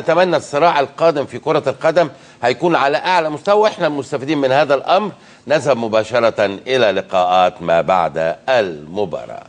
أتمنى الصراع القادم في كرة القدم هيكون على أعلى مستوى، وإحنا المستفيدين من هذا الأمر. نذهب مباشرة إلى لقاءات ما بعد المباراة.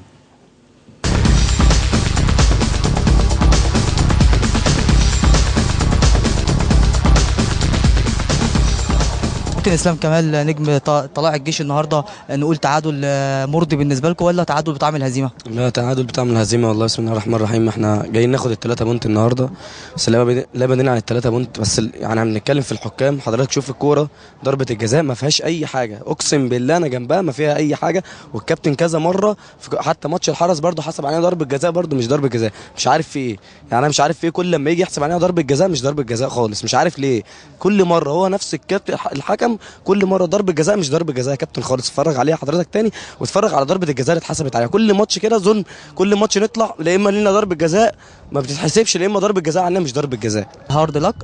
كابتن اسلام كمال نجم طلائع الجيش، النهارده نقول تعادل مرضي بالنسبه لكم ولا تعادل بطعم الهزيمه؟ لا، تعادل بطعم الهزيمه والله. بسم الله الرحمن الرحيم. احنا جايين ناخد الثلاثه بونت النهارده، بس لا بدينا عن الثلاثه بونت. بس يعني هنتكلم في الحكام. حضرتك شوف الكوره، ضربه الجزاء ما فيهاش اي حاجه، اقسم بالله انا جنبها ما فيها اي حاجه. والكابتن كذا مره حتى ماتش الحرس برده حسب علينا ضربه جزاء، برده مش ضربه جزاء. مش عارف في ايه، يعني انا مش عارف في ايه. كل لما يجي يحسب علينا ضربه جزاء مش ضربه جزاء خالص، مش عارف ليه. كل مره هو نفس الكابتن الحكم، كل مره ضربه جزاء مش ضربه جزاء يا كابتن خالص. اتفرج عليها حضرتك تاني واتفرج على ضربه الجزاء اللي اتحسبت عليها. كل ماتش كده ظلم، كل ماتش نطلع لا اما لنا ضربه جزاء ما بتتحسبش، لا اما ضربه جزاء علينا مش ضربه جزاء. هارد لك.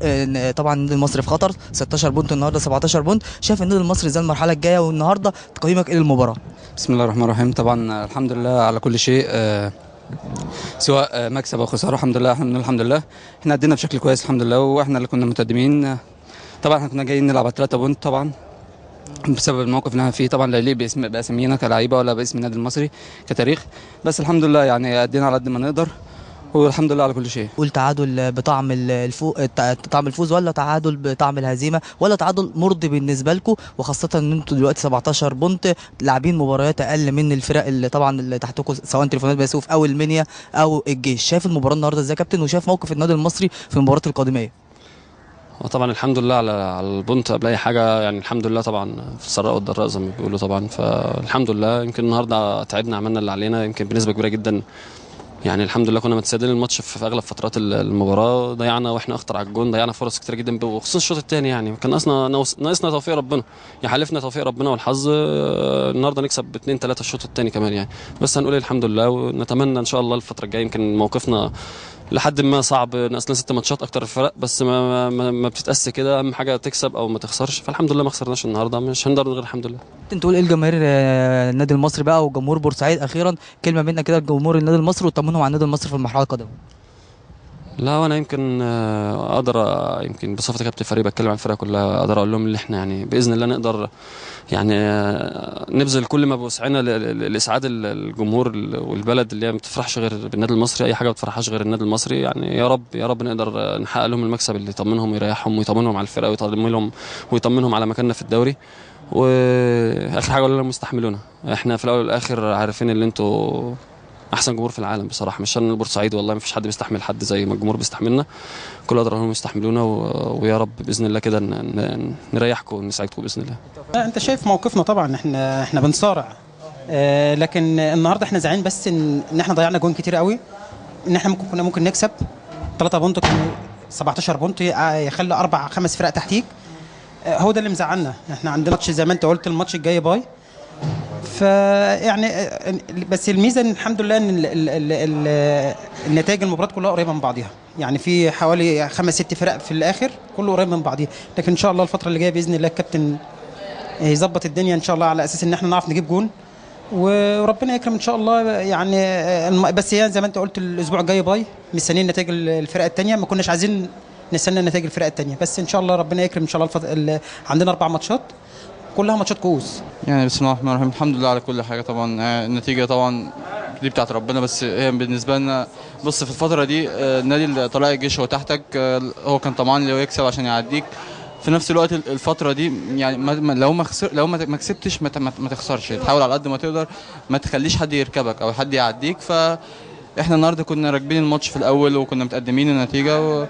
طبعا النادي المصري في خطر، 16 بونت النهارده 17 بونت. شايف النادي المصري ازاي المرحله الجايه، والنهارده تقييمك ايه للمباراه؟ بسم الله الرحمن الرحيم. طبعا الحمد لله على كل شيء، سواء مكسب او خساره. الحمد لله الحمد لله احنا ادينا بشكل كويس الحمد لله، واحنا اللي كنا متقدمين. طبعا احنا كنا جايين نلعب على 3 بونت طبعا بسبب الموقف اللي احنا فيه. طبعا لا يليق باسمينا كلاعيبه ولا باسم النادي المصري كتاريخ، بس الحمد لله يعني ادينا على قد ما نقدر، والحمد لله على كل شيء. قول تعادل بطعم طعم الفوز ولا تعادل بطعم الهزيمه ولا تعادل مرضي بالنسبه لكم، وخاصه ان انتوا دلوقتي 17 بونت لاعبين مباريات اقل من الفرق اللي طبعا اللي تحتكم سواء تليفونات بيسوف او المنيا او الجيش. شايف المباراه النهارده ازاي يا كابتن، وشايف موقف النادي المصري في المباراه القادمه؟ وطبعا الحمد لله على البونت قبل اي حاجه، يعني الحمد لله طبعا في السراء والضراء زي ما بيقولوا طبعا. فالحمد لله يمكن النهارده تعبنا، عملنا اللي علينا يمكن بنسبه كبيره جدا. يعني الحمد لله كنا متسيدين الماتش في اغلب فترات المباراه، ضيعنا واحنا اخطر على الجون، ضيعنا فرص كتير جدا، وخصوصا الشوط الثاني. يعني كان ناقصنا توفيق ربنا، يحالفنا توفيق ربنا والحظ النهارده نكسب 2-3 الشوط الثاني كمان يعني. بس هنقول الحمد لله، ونتمنى ان شاء الله الفتره الجايه. يمكن موقفنا لحد ما صعب، ناقصنا 6 ماتشات اكتر الفرق، بس ما بتتقاس كده. اهم حاجه تكسب او ما تخسرش، فالحمد لله ما خسرناش النهارده، مش هنقدر غير الحمد لله. انت تقول ايه الجماهير النادي المصري بقى وجمهور بورسعيد؟ اخيرا كلمه منك كده لجمهور النادي المصري وطمنهم على النادي المصري في المرحله القادمه. لا، وانا يمكن اقدر يمكن بصفتي كابتن فريق بتكلم عن الفرقه كلها، اقدر اقول لهم ان احنا يعني باذن الله نقدر يعني نبذل كل ما بوسعنا لاسعاد الجمهور والبلد اللي هي ما بتفرحش غير بالنادي المصري. اي حاجه ما بتفرحش غير النادي المصري. يعني يا رب يا رب نقدر نحقق لهم المكسب اللي يطمنهم ويريحهم ويطمنهم على الفرقه ويطمنهم على مكاننا في الدوري. واخر حاجه اقول لهم استحملونا، احنا في الاول والاخر عارفين ان انتوا احسن جمهور في العالم بصراحه، مش عشان البورسعيد والله ما فيش حد بيستحمل حد زي ما الجمهور بيستحملنا. كل قدر هم يستحملونا، ويا رب باذن الله كده نريحكم ونساعدكم باذن الله. انت شايف موقفنا طبعا، احنا بنصارع، لكن النهارده احنا زعلانين بس ان احنا ضيعنا جون كتير قوي. ان احنا كنا ممكن نكسب 3 بونت، كانوا 17 بونت يخلي 4 5 فرق تحتيك. هو ده اللي مزعلنا. احنا عندنا ماتش زي ما انت قلت، الماتش الجاي باي. فيعني بس الميزه ان الحمد لله ان النتائج المباريات كلها قريبه من بعضها. يعني في حوالي 5 6 فرق في الاخر كله قريب من بعضها، لكن ان شاء الله الفتره اللي جايه باذن الله الكابتن يظبط الدنيا ان شاء الله على اساس ان احنا نعرف نجيب جون وربنا يكرم ان شاء الله. يعني بس هي زي ما انت قلت الاسبوع الجاي باي، مستنيين نتائج الفرق الثانيه. ما كناش عايزين نستنى نتائج الفرق الثانيه، بس ان شاء الله ربنا يكرم ان شاء الله. عندنا 4 ماتشات كلها ماتشات كؤوس. يعني بسم الله الرحمن الرحيم. الحمد لله على كل حاجه. طبعا النتيجه طبعا دي بتاعت ربنا، بس هي بالنسبه لنا بص في الفتره دي نادي طلائع الجيش هو تحتك، هو كان طمعان لو يكسب عشان يعديك. في نفس الوقت الفتره دي يعني لو ما كسبتش ما تخسرش، تحاول على قد ما تقدر ما تخليش حد يركبك او حد يعديك. احنا النهارده كنا راكبين الماتش في الاول وكنا متقدمين النتيجه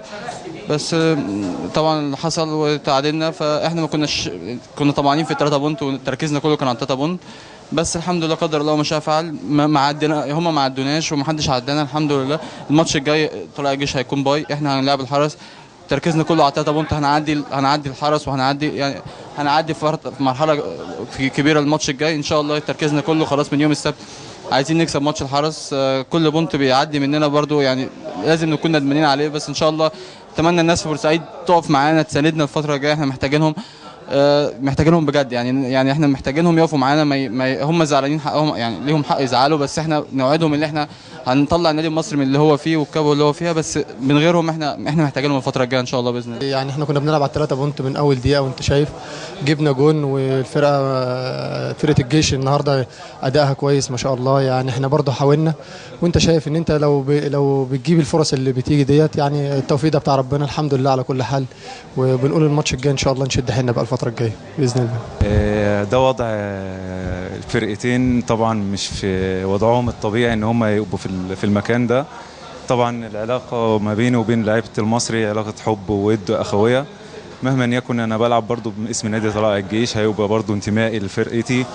بس طبعا اللي حصل وتعادلنا، فاحنا ما كنا طمعانين في 3 بونت وتركيزنا كله كان على 3 بونت. بس الحمد لله قدر الله ما شاء فعل، ما عدنا، هم ما عدوناش ومحدش عدانا الحمد لله. الماتش الجاي طلائع الجيش هيكون باي، احنا هنلعب الحرس، تركيزنا كله على 3 بونت. هنعدي الحرس هنعدي في مرحله كبيره الماتش الجاي ان شاء الله. تركيزنا كله خلاص من يوم السبت عايزين نكسب ماتش الحرس. كل بونت بيعدي مننا برضو يعني لازم نكون ندمانين عليه، بس ان شاء الله اتمنى الناس في بورسعيد تقف معانا تساندنا الفتره الجايه. احنا محتاجينهم بجد، يعني احنا محتاجينهم يقفوا معانا. هم زعلانين حقهم، يعني ليهم حق يزعلوا، بس احنا نوعدهم ان احنا هنطلع النادي المصري من اللي هو فيه والكبوه اللي هو فيها، بس من غيرهم احنا محتاجينهم الفتره الجايه ان شاء الله باذن الله. يعني احنا كنا بنلعب على 3 بونت من اول دقيقه، وانت شايف جبنا جون، فرقه الجيش النهارده ادائها كويس ما شاء الله. يعني احنا برضه حاولنا، وانت شايف ان انت لو بتجيب الفرص اللي بتيجي ديت، يعني التوفيق ده بتاع ربنا الحمد لله على كل حال. وبنقول الماتش الجاي ان شاء الله نشد حيلنا بقى الفتره الجايه باذن الله. ده وضع الفرقتين طبعا مش في وضعهم الطبيعي ان هم يبقوا في المكان ده. طبعا العلاقه ما بيني وبين لعيبه المصري علاقه حب وود اخويه. مهما يكن انا بلعب برضو باسم نادي طلائع الجيش، هيبقى برضو انتمائي لفرقتي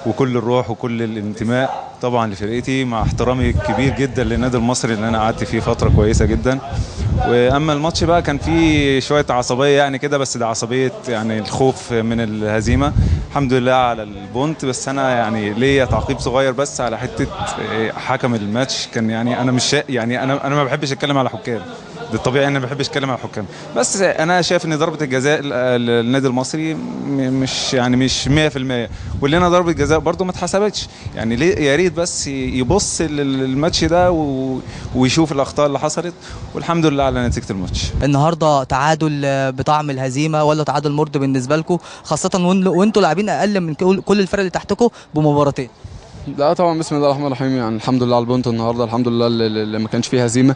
وكل الروح وكل الانتماء طبعا لفرقتي، مع احترامي الكبير جدا للنادي المصري اللي انا قعدت فيه فتره كويسه جدا. واما الماتش بقى كان فيه شويه عصبيه يعني كده، بس ده عصبيه يعني الخوف من الهزيمه. الحمد لله على البونت، بس انا يعني ليا تعقيب صغير بس على حته حكم الماتش. كان يعني انا مش يعني انا ما بحبش اتكلم على حكام، ده الطبيعي انا ما بحبش اتكلم على الحكام، بس انا شايف ان ضربه الجزاء للنادي المصري مش 100%، واللي انا ضربه جزاء برده ما اتحسبتش. يعني ليه؟ يا ريت بس يبص للماتش ده ويشوف الاخطاء اللي حصلت، والحمد لله على نتيجه الماتش. النهارده تعادل بطعم الهزيمه ولا تعادل مرضي بالنسبه لكم، خاصه وانتوا لاعبين اقل من كل الفرق اللي تحتكم بمباراتين؟ لا طبعا بسم الله الرحمن الرحيم، يعني الحمد لله على البونت النهارده، الحمد لله اللي ما كانش فيه هزيمه.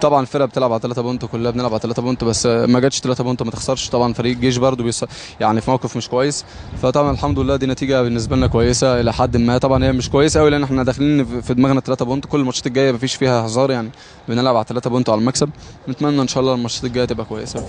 طبعا الفرقه بتلعب على 3 بونت، كلنا بنلعب على 3 بونت، بس ما جاتش 3 بونت ما تخسرش. طبعا فريق الجيش برده يعني في موقف مش كويس، فطبعا الحمد لله دي نتيجه بالنسبه لنا كويسه الى حد ما. طبعا هي مش كويسه قوي لان احنا داخلين في دماغنا 3 بونت، كل الماتشات الجايه ما فيش فيها هزار، يعني بنلعب على 3 بونت على المكسب. نتمنى ان شاء الله الماتشات الجايه تبقى كويسه.